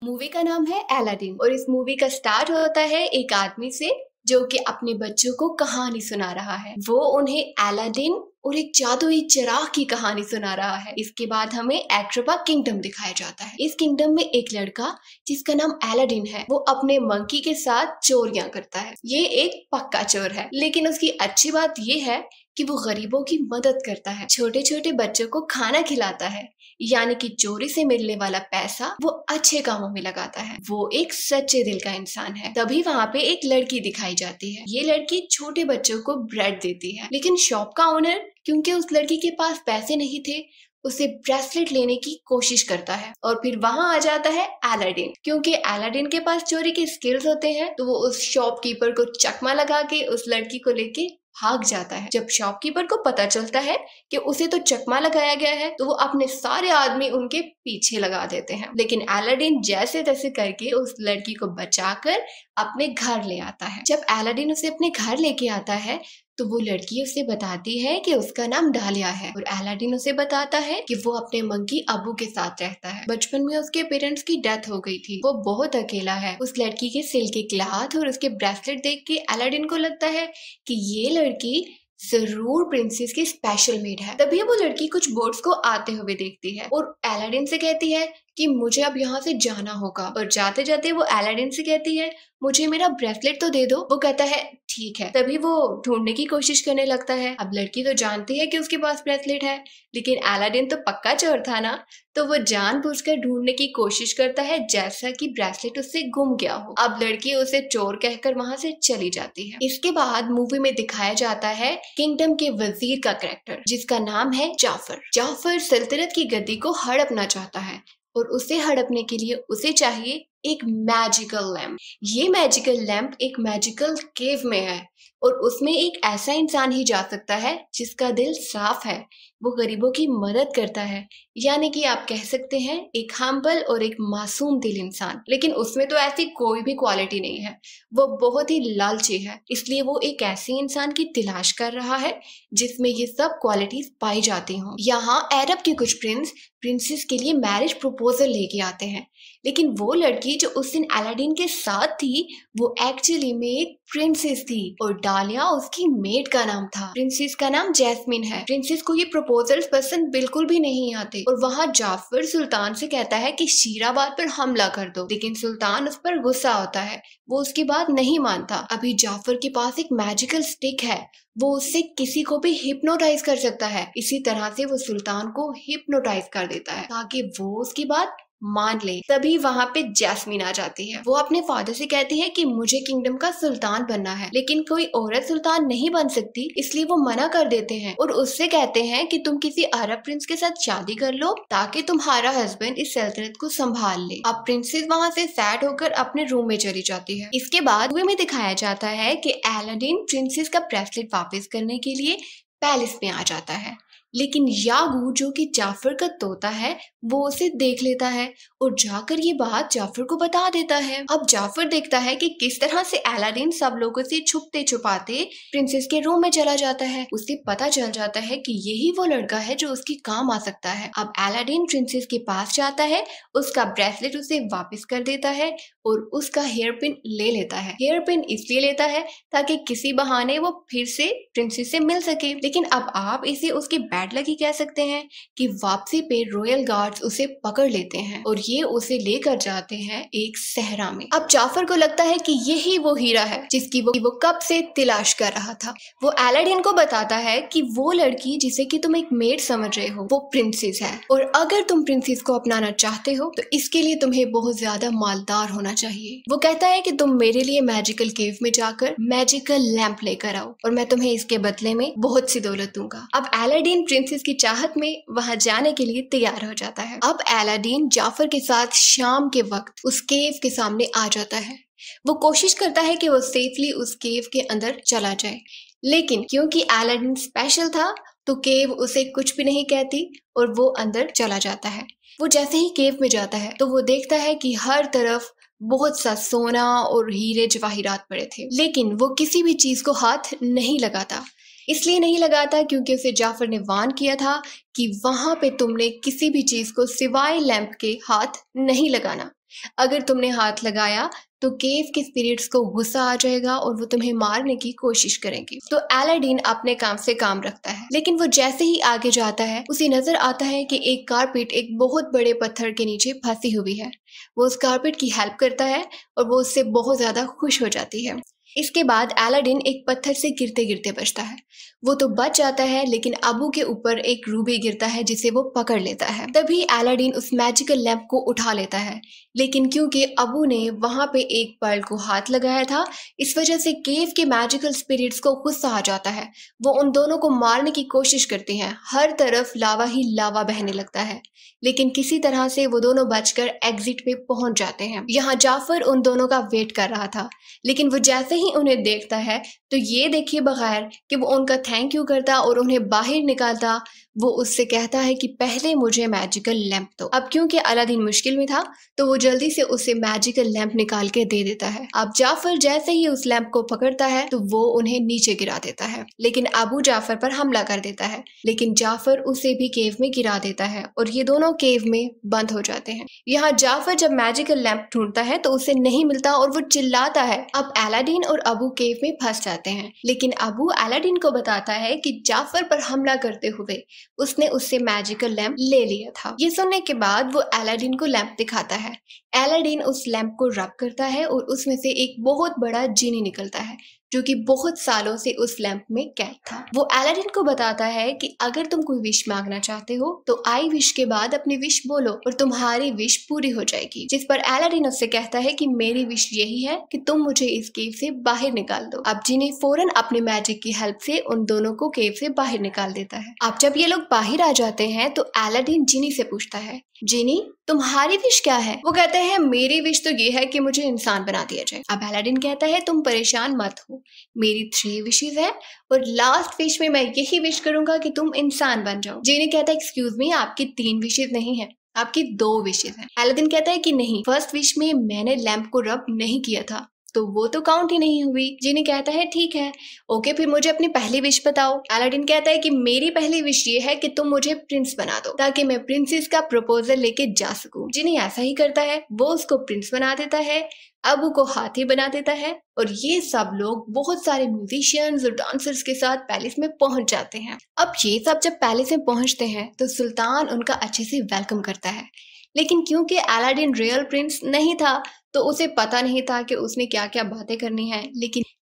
Movie का नाम है अलादीन और इस मूवी का स्टार्ट होता है एक आदमी से जो कि अपने बच्चों को कहानी सुना रहा है। वो उन्हें अलादीन और एक जादुई चिराग की कहानी सुना रहा है। इसके बाद हमें एट्रोपा किंगडम दिखाया जाता है। इस किंगडम में एक लड़का जिसका नाम अलादीन है, वो अपने मंकी के साथ चोरियां करता है। ये एक पक्का चोर है, लेकिन उसकी अच्छी बात ये है कि वो गरीबों की मदद करता है, छोटे छोटे बच्चों को खाना खिलाता है, यानी कि चोरी से मिलने वाला पैसा वो अच्छे कामों में लगाता है। वो एक सच्चे दिल का इंसान है। तभी वहाँ पे एक लड़की दिखाई जाती है। ये लड़की छोटे बच्चों को ब्रेड देती है, लेकिन शॉप का ओनर, क्योंकि उस लड़की के पास पैसे नहीं थे, उसे ब्रेसलेट लेने की कोशिश करता है। और फिर वहां आ जाता है अलादीन। क्योंकि अलादीन के पास चोरी के स्किल्स होते हैं, तो वो उस शॉपकीपर को चकमा लगा के उस लड़की को लेके भाग जाता है। जब शॉपकीपर को पता चलता है कि उसे तो चकमा लगाया गया है, तो वो अपने सारे आदमी उनके पीछे लगा देते हैं। लेकिन अलादीन जैसे तैसे करके उस लड़की को बचाकर अपने घर ले आता है। जब अलादीन उसे अपने घर लेके आता है, तो वो लड़की उसे बताती है कि उसका नाम डालिया है और अलादीन उसे बताता है कि वो अपने मंकी अबू के साथ रहता है। बचपन में उसके पेरेंट्स की डेथ हो गई थी, वो बहुत अकेला है। उस लड़की के सिल के क्लॉथ और उसके ब्रेसलेट देख के अलादीन को लगता है कि ये लड़की जरूर प्रिंसेस की स्पेशल मेड है। तभी वो लड़की कुछ बोट्स को आते हुए देखती है और अलादीन से कहती है कि मुझे अब यहाँ से जाना होगा। और जाते जाते वो अलादीन से कहती है, मुझे मेरा ब्रेसलेट तो दे दो। वो कहता है ठीक है। तभी वो ढूंढने की कोशिश करने लगता है। अब लड़की तो जानती है कि उसके पास ब्रेसलेट है, लेकिन अलादीन तो पक्का चोर था ना, तो वो जानबूझकर ढूंढने की कोशिश करता है जैसा कि ब्रेसलेट उससे गुम गया हो। अब लड़की उसे चोर कहकर वहां से चली जाती है। इसके बाद मूवी में दिखाया जाता है किंगडम के वजीर का कैरेक्टर, जिसका नाम है जाफर। जाफर सल्तनत की गद्दी को हड़पना चाहता है और उसे हड़पने के लिए उसे चाहिए एक मैजिकल लैम्प। ये मैजिकल लैम्प एक मैजिकल केव में है और उसमें एक ऐसा इंसान ही जा सकता है जिसका दिल साफ है, वो गरीबों की मदद करता है, यानी कि आप कह सकते हैं एक हम्बल और एक मासूम दिल इंसान। लेकिन उसमें तो ऐसी कोई भी क्वालिटी नहीं है, वो बहुत ही लालची है। इसलिए वो एक ऐसे इंसान की तलाश कर रहा है जिसमें ये सब क्वालिटीज पाई जाती हों। यहाँ अरब के कुछ प्रिंसेस के लिए मैरिज प्रपोजल लेके आते हैं, लेकिन वो लड़की जो उस दिन अलादीन के साथ थी, वो एक्चुअली में एक प्रिंसेस थी और डालिया उसकी मेड का नाम था। प्रिंसेस का नाम जैस्मिन है। प्रिंसेस को ये प्रपोजल्स पसंद बिल्कुल भी नहीं आते और वहाँ जाफर सुल्तान से कहता है कि शीराबाद पर हमला कर दो, लेकिन सुल्तान उस पर गुस्सा होता है, वो उसकी बात नहीं मानता। अभी जाफर के पास एक मैजिकल स्टिक है, वो उससे किसी को भी हिप्नोटाइज कर सकता है। इसी तरह से वो सुल्तान को हिप्नोटाइज कर देता है ताकि वो उसकी बात मान ले। तभी वहाँ पे जैस्मिन आ जाती है। वो अपने फादर से कहती है कि मुझे किंगडम का सुल्तान बनना है, लेकिन कोई औरत सुल्तान नहीं बन सकती, इसलिए वो मना कर देते हैं और उससे कहते हैं कि तुम किसी अरब प्रिंस के साथ शादी कर लो ताकि तुम्हारा हस्बैंड इस सल्तनत को संभाल ले। अब प्रिंसेस वहाँ से सैड होकर अपने रूम में चली जाती है। इसके बाद मूवी में दिखाया जाता है कि अलादीन प्रिंसेस का ब्रेसलेट वापस करने के लिए पैलेस में आ जाता है, लेकिन यागू जो कि जाफर का तोता है, वो उसे देख लेता है और जाकर ये बात जाफर को बता देता है। अब जाफर देखता है कि किस तरह से अलादीन सब लोगों से छुपते छुपाते प्रिंसेस के रूम में चला जाता है। उसे पता चल जाता है कि यही वो लड़का है जो उसके काम आ सकता है। अब अलादीन प्रिंसेस के पास जाता है, उसका ब्रेसलेट उसे वापस कर देता है और उसका हेयर पिन ले लेता है। हेयर पिन इसलिए लेता है ताकि किसी बहाने वो फिर से प्रिंसेस से मिल सके। लेकिन अब आप इसे उसके बैड लकी कह सकते हैं कि वापसी पे रॉयल गार्ड्स उसे पकड़ लेते हैं और ये उसे लेकर जाते हैं एक सहरा में। अब जाफर को लगता है कि यही वो हीरा है जिसकी वो कब से तलाश कर रहा था। वो अलादीन को बताता है कि वो लड़की जिसे कि तुम एक मेड समझ रहे हो, वो प्रिंसेस है और अगर तुम प्रिंसेस को अपनाना चाहते हो तो इसके लिए तुम्हें बहुत ज्यादा मालदार होना चाहिए। वो कहता है कि तुम मेरे लिए मैजिकल केव में जाकर मैजिकल लैंप लेकर आओ और मैं तुम्हें इसके बदले में बहुत सी दौलत दूंगा। अब अलादीन प्रिंसेस की चाहत में वहां जाने के लिए तैयार हो जाता है। अब अलादीन जाफर के साथ शाम के वक्त उस केव के सामने आ जाता है। वो कोशिश करता है कि वो सेफली उस केव के अंदर चला जाए, लेकिन क्योंकि अलादीन स्पेशल था तो केव उसे कुछ भी नहीं कहती और वो अंदर चला जाता है। वो जैसे ही केव में जाता है तो वो देखता है कि हर तरफ बहुत सा सोना और हीरे जवाहिरात पड़े थे, लेकिन वो किसी भी चीज को हाथ नहीं लगाता। इसलिए नहीं लगाता क्योंकि उसे जाफर ने वार्न किया था कि वहां पे तुमने किसी भी चीज को सिवाय लैंप के हाथ नहीं लगाना। अगर तुमने हाथ लगाया तो केव के स्पिरिट्स को गुस्सा आ जाएगा और वो तुम्हें मारने की कोशिश करेंगे। तो अलादीन अपने काम से काम रखता है, लेकिन वो जैसे ही आगे जाता है उसे नजर आता है कि एक कारपेट एक बहुत बड़े पत्थर के नीचे फंसी हुई है। वो उस कारपेट की हेल्प करता है और वो उससे बहुत ज्यादा खुश हो जाती है। इसके बाद अलादीन एक पत्थर से गिरते गिरते बचता है। वो तो बच जाता है, लेकिन अबू के ऊपर एक रूबी गिरता है जिसे वो पकड़ लेता है। तभी अलादीन उस मैजिकल लैंप को उठा लेता है, लेकिन क्योंकि अबू ने वहां पे एक पर्ल को हाथ लगाया था, इस वजह से केव के मैजिकल स्पिरिट्स को गुस्सा आ जाता है। वो उन दोनों को मारने की कोशिश करते हैं। हर तरफ लावा ही लावा बहने लगता है, लेकिन किसी तरह से वो दोनों बचकर एग्जिट पे पहुंच जाते हैं। यहाँ जाफर उन दोनों का वेट कर रहा था, लेकिन वो जैसे ही उन्हें देखता है तो ये देखिए बगैर कि वो उनका थैंक यू करता और उन्हें बाहर निकालता, वो उससे कहता है कि पहले मुझे मैजिकल लैंप दो। अब क्योंकि अलादीन मुश्किल में था तो वो जल्दी से उसे मैजिकल लैंप निकाल के दे देता है। अब जाफर जैसे ही उस लैंप को पकड़ता है तो वो उन्हें नीचे गिरा देता है, लेकिन अबू जाफर पर हमला कर देता है, लेकिन जाफर उसे भी केव में गिरा देता है और ये दोनों केव में बंद हो जाते हैं। यहाँ जाफर जब मैजिकल लैंप ढूंढता है तो उसे नहीं मिलता और वो चिल्लाता है। अब अलादीन और अबू केव में फंस जाते हैं, लेकिन अबू अलादीन को बताता है कि जाफर पर हमला करते हुए उसने उससे मैजिकल लैंप ले लिया था। ये सुनने के बाद वो अलादीन को लैंप दिखाता है। अलादीन उस लैंप को रब करता है और उसमें से एक बहुत बड़ा जीनी निकलता है जो कि बहुत सालों से उस लैंप में कैद था। वो अलादीन को बताता है कि अगर तुम कोई विश मांगना चाहते हो तो आई विश के बाद अपनी विश बोलो और तुम्हारी विश पूरी हो जाएगी। जिस पर अलादीन उससे कहता है कि मेरी विश यही है कि तुम मुझे इस केव से बाहर निकाल दो। अब जीनी फौरन अपने मैजिक की हेल्प से उन दोनों को केव से बाहर निकाल देता है। अब जब ये लोग बाहर आ जाते हैं तो अलादीन जीनी से पूछता है, जीनी तुम्हारी विश क्या है? वो कहते हैं मेरी विश तो ये है कि मुझे इंसान बना दिया जाए। अब अलादीन कहता है तुम परेशान मत हो, मेरी 3 विशेज है और लास्ट विश में मैं यही विश करूंगा कि तुम इंसान बन जाओ। जीनी कहता है एक्सक्यूज मी, आपकी 3 विशेज नहीं है, आपकी 2 विशेज हैं। अलादीन कहता है कि नहीं, फर्स्ट विश में मैंने लैंप को रब नहीं किया था तो वो तो काउंट ही नहीं हुई। जीनी कहता है ठीक है, ओके फिर मुझे अपनी पहली विश बताओ। अलादीन कहता है कि मेरी पहली विश ये है कि तुम मुझे प्रिंस बना दो ताकि मैं प्रिंसेस का प्रपोजल लेके जा सकूं। जीनी ऐसा ही करता है, वो उसको प्रिंस बना देता है, अबू को हाथी बना देता है और ये सब लोग बहुत सारे म्यूजिशियंस और डांसर्स के साथ पैलेस में पहुंच जाते हैं। अब ये सब जब पैलेस में पहुंचते हैं तो सुल्तान उनका अच्छे से वेलकम करता है, लेकिन क्योंकि अलादीन रियल प्रिंस नहीं था तो उसे पता नहीं था कि उसने क्या क्या बातें करनी है।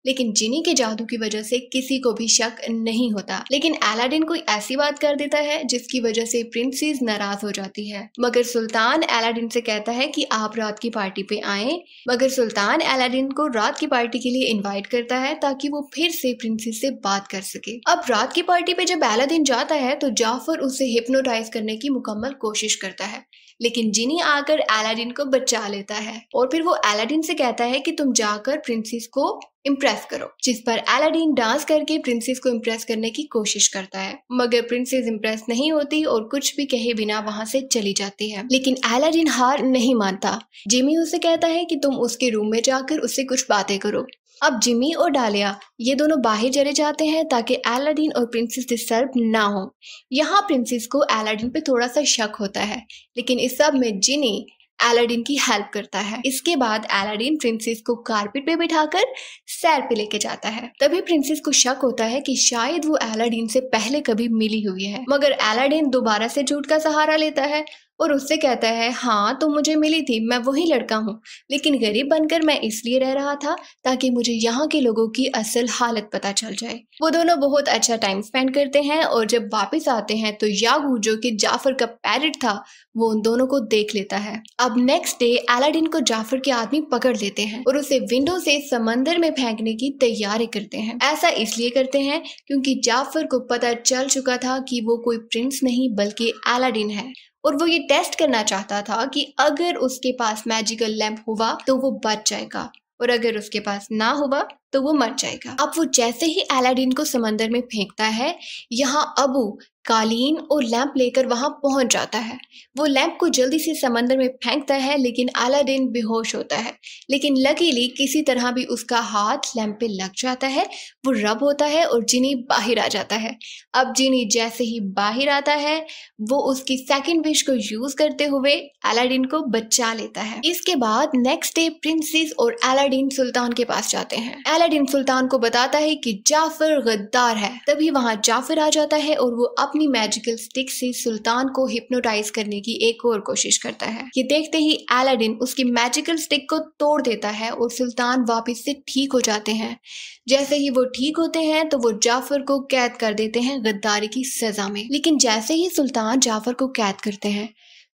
लेकिन जीनी के जादू की वजह से किसी को भी शक नहीं होता। लेकिन अलादीन कोई ऐसी बात कर देता है जिसकी वजह से प्रिंसेस नाराज हो जाती है। मगर सुल्तान अलादीन से कहता है कि आप रात की पार्टी पे आए। मगर सुल्तान अलादीन को रात की पार्टी के लिए इनवाइट करता है ताकि वो फिर से प्रिंसेस से बात कर सके। अब रात की पार्टी पे जब अलादीन जाता है तो जाफर उसे हिप्नोटाइज करने की मुकम्मल कोशिश करता है, लेकिन जीनी आकर अलादीन को बचा लेता है और फिर वो अलादीन से कहता है कि तुम जाकर प्रिंसेस को इम्प्रेस करो। जिस पर अलादीन डांस करके प्रिंसेस को इम्प्रेस करने की कोशिश करता है, मगर प्रिंसेस इम्प्रेस नहीं होती और कुछ भी कहे बिना वहां से चली जाती है। लेकिन अलादीन हार नहीं मानता। जिमी उसे कहता है कि तुम उसके रूम में जाकर उससे कुछ बातें करो। अब जिमी और डालिया ये दोनों बाहर चले जाते हैं ताकि अलादीन और प्रिंसेस डिस्टर्ब ना हो। यहाँ प्रिंसेस को अलादीन पे थोड़ा सा शक होता है, लेकिन इस सब में जिनी अलादीन की हेल्प करता है। इसके बाद अलादीन प्रिंसेस को कारपेट पे बिठाकर सैर पे लेके जाता है। तभी प्रिंसेस को शक होता है कि शायद वो अलादीन से पहले कभी मिली हुई है, मगर अलादीन दोबारा से झूठ का सहारा लेता है और उससे कहता है हाँ तो मुझे मिली थी, मैं वही लड़का हूँ, लेकिन गरीब बनकर मैं इसलिए रह रहा था ताकि मुझे यहाँ के लोगों की असल हालत पता चल जाए। वो दोनों बहुत अच्छा टाइम स्पेंड करते हैं और जब वापस आते हैं तो यागू जो कि जाफर का पैरट था वो उन दोनों को देख लेता है। अब नेक्स्ट डे अलादीन को जाफर के आदमी पकड़ लेते हैं और उसे विंडो से समंदर में फेंकने की तैयारी करते हैं। ऐसा इसलिए करते हैं क्योंकि जाफर को पता चल चुका था कि वो कोई प्रिंस नहीं बल्कि अलादीन है और वो ये टेस्ट करना चाहता था कि अगर उसके पास मैजिकल लैंप हुआ तो वो बच जाएगा और अगर उसके पास ना हुआ तो वो मर जाएगा। अब वो जैसे ही अलादीन को समंदर में फेंकता है, यहाँ अबू कालीन और लैंप लेकर वहां पहुंच जाता है। वो लैंप को जल्दी से समंदर में फेंकता है, लेकिन अलादीन बेहोश होता है। लेकिन लकीली किसी तरह भी उसका हाथ लैंप पे लग जाता है, वो रब होता है और जिनी बाहर आ जाता है। अब जिनी जैसे ही बाहर आता है, वो उसकी सेकंड विश को यूज करते हुए अलादीन को बचा लेता है। इसके बाद नेक्स्ट डे प्रिंसेस और अलादीन सुल्तान के पास जाते हैं। अलादीन सुल्तान को बताता है कि जाफर गद्दार है। तभी वहां जाफर आ जाता है और वो अपनी मैजिकल स्टिक से सुल्तान को हिप्नोटाइज करने की एक और कोशिश करता है। ये देखते ही अलादीन उसकी मैजिकल स्टिक को तोड़ देता है और सुल्तान वापस से ठीक हो जाते हैं। जैसे ही वो ठीक होते हैं तो वो जाफर को कैद कर देते हैं गद्दारी की सजा में। लेकिन जैसे ही सुल्तान जाफर को कैद करते हैं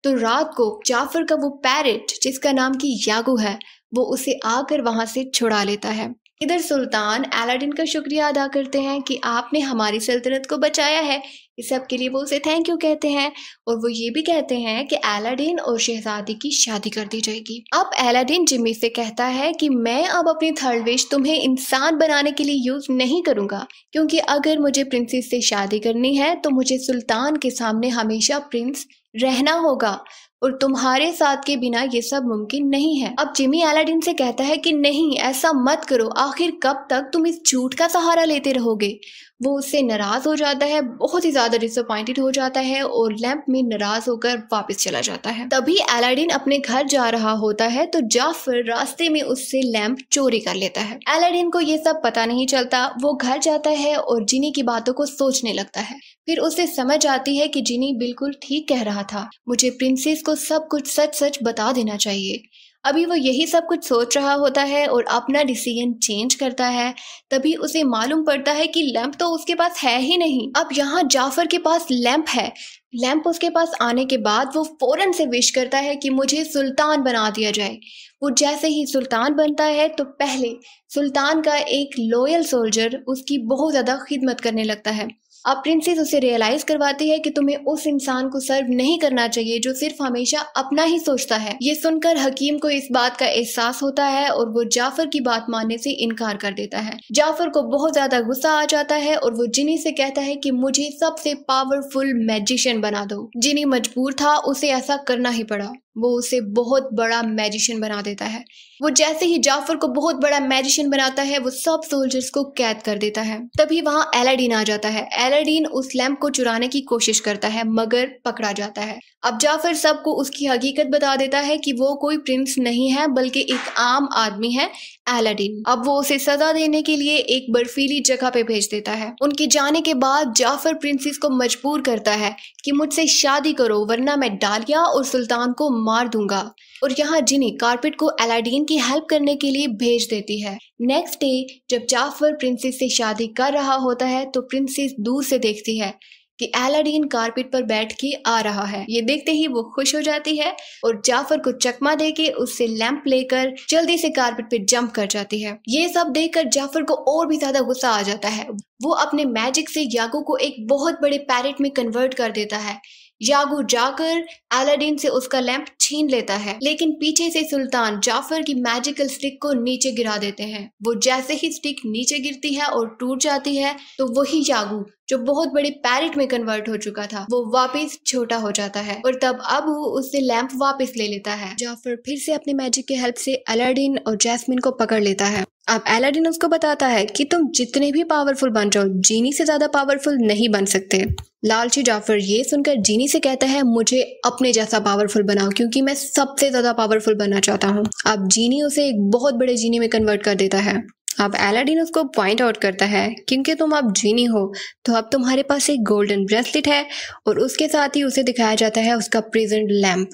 तो रात को जाफर का वो पैरेट जिसका नाम की यागू है, वो उसे आकर वहां से छुड़ा लेता है। इधर सुल्तान अलादीन का शुक्रिया अदा करते हैं कि आपने हमारी सल्तनत को बचाया है। इस सब के लिए वो उसे थैंक यू कहते हैं और वो ये भी कहते हैं कि अलादीन और शहजादी की शादी कर दी जाएगी। अब अलादीन जिमी से कहता है कि मैं अब अपनी थर्ड विश तुम्हें इंसान बनाने के लिए यूज नहीं करूंगा, क्योंकि अगर मुझे प्रिंसेस से शादी करनी है तो मुझे सुल्तान के सामने हमेशा प्रिंस रहना होगा और तुम्हारे साथ के बिना ये सब मुमकिन नहीं है। अब जिमी अलादीन से कहता है कि नहीं, ऐसा मत करो, आखिर कब तक तुम इस झूठ का सहारा लेते रहोगे। वो उससे नाराज हो जाता है, बहुत ही ज्यादा डिसअपॉइंटेड हो जाता है और लैंप में नाराज होकर वापस चला जाता है। तभी अलादीन अपने घर जा रहा होता है तो जाफर रास्ते में उससे लैंप चोरी कर लेता है। अलादीन को ये सब पता नहीं चलता। वो घर जाता है और जिनी की बातों को सोचने लगता है। फिर उसे समझ आती है कि जिनी बिल्कुल ठीक कह रहा था, मुझे प्रिंसेस को सब कुछ सच सच बता देना चाहिए। अभी वो यही सब कुछ सोच रहा होता है और अपना डिसीजन चेंज करता है। तभी उसे मालूम पड़ता है कि लैंप तो उसके पास है ही नहीं। अब यहाँ जाफर के पास लैंप है। लैंप उसके पास आने के बाद वो फौरन से विश करता है कि मुझे सुल्तान बना दिया जाए। वो जैसे ही सुल्तान बनता है तो पहले सुल्तान का एक लॉयल सोल्जर उसकी बहुत ज्यादा खिदमत करने लगता है। अब प्रिंसेस उसे रियलाइज करवाती है कि तुम्हें उस इंसान को सर्व नहीं करना चाहिए जो सिर्फ हमेशा अपना ही सोचता है। ये सुनकर हकीम को इस बात का एहसास होता है और वो जाफर की बात मानने से इनकार कर देता है। जाफर को बहुत ज्यादा गुस्सा आ जाता है और वो जिनी से कहता है कि मुझे सबसे पावरफुल मैजिशियन बना दो। जिनी मजबूर था, उसे ऐसा करना ही पड़ा। वो उसे बहुत बड़ा मैजिशियन बना देता है। वो जैसे ही जाफर को बहुत बड़ा मैजिशियन बनाता है, वो सब सोल्जर्स को कैद कर देता है। तभी वहां अलादीन आ जाता है। अलादीन उस लैंप को चुराने की कोशिश करता है मगर पकड़ा जाता है। अब जाफर सबको उसकी हकीकत बता देता है कि वो कोई प्रिंस नहीं है बल्कि एक आम आदमी है, अलादीन। अब वो उसे सजा देने के लिए एक बर्फीली जगह पे भेज देता है। उनके जाने के बाद जाफर प्रिंसेस को मजबूर करता है कि मुझसे शादी करो वरना मैं डालिया और सुल्तान को मार दूंगा। और यहाँ जिनी कारपेट को अलादीन की हेल्प करने के लिए भेज देती है। नेक्स्ट डे जब जाफर प्रिंसेस से शादी कर रहा होता है तो प्रिंसेस दूर से देखती है कि अलादीन कारपेट पर बैठ के आ रहा है। ये देखते ही वो खुश हो जाती है और जाफर को चकमा देके उससे लैंप लेकर जल्दी से कारपेट पे जंप कर जाती है। ये सब देखकर जाफर को और भी ज्यादा गुस्सा आ जाता है। वो अपने मैजिक से यागू को एक बहुत बड़े पैरेट में कन्वर्ट कर देता है। यागू जाकर अलादीन से उसका लैंप छीन लेता है, लेकिन पीछे से सुल्तान जाफर की मैजिकल स्टिक को नीचे गिरा देते हैं। वो जैसे ही स्टिक नीचे गिरती है और टूट जाती है तो वही यागू जो बहुत बड़े पैरेट में कन्वर्ट हो चुका था वो वापस छोटा हो जाता है और तब अब वो उससे लैंप वापस ले लेता है। जाफर फिर से अपने मैजिक की हेल्प से अलादीन और जैस्मिन को पकड़ लेता है। अब अलादीन उसको बताता है कि तुम जितने भी पावरफुल बन जाओ, जीनी से ज्यादा पावरफुल नहीं बन सकते। लालची जाफर ये सुनकर जीनी से कहता है मुझे अपने जैसा पावरफुल बनाओ क्योंकि मैं सबसे ज्यादा पावरफुल बनना चाहता हूँ। अब जीनी उसे एक बहुत बड़े जीनी में कन्वर्ट कर देता है। अब अलादीन उसको पॉइंट आउट करता है क्योंकि तुम अब जीनी हो तो अब तुम्हारे पास एक गोल्डन ब्रेसलेट है और उसके साथ ही उसे दिखाया जाता है उसका प्रेजेंट लैंप।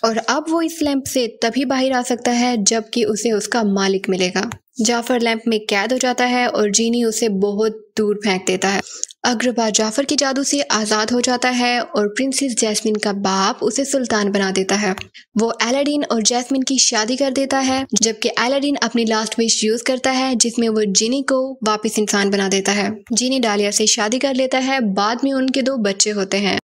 और अब वो इस लैंप से तभी बाहर आ सकता है जबकि उसे उसका मालिक मिलेगा। जाफर लैंप में कैद हो जाता है और जीनी उसे बहुत दूर फेंक देता है। अग्रबा जाफर के जादू से आजाद हो जाता है और प्रिंसेस जैस्मिन का बाप उसे सुल्तान बना देता है। वो अलादीन और जैस्मिन की शादी कर देता है जबकि अलादीन अपनी लास्ट विश यूज करता है जिसमें वो जिनी को वापस इंसान बना देता है। जिनी डालिया से शादी कर लेता है। बाद में उनके 2 बच्चे होते हैं।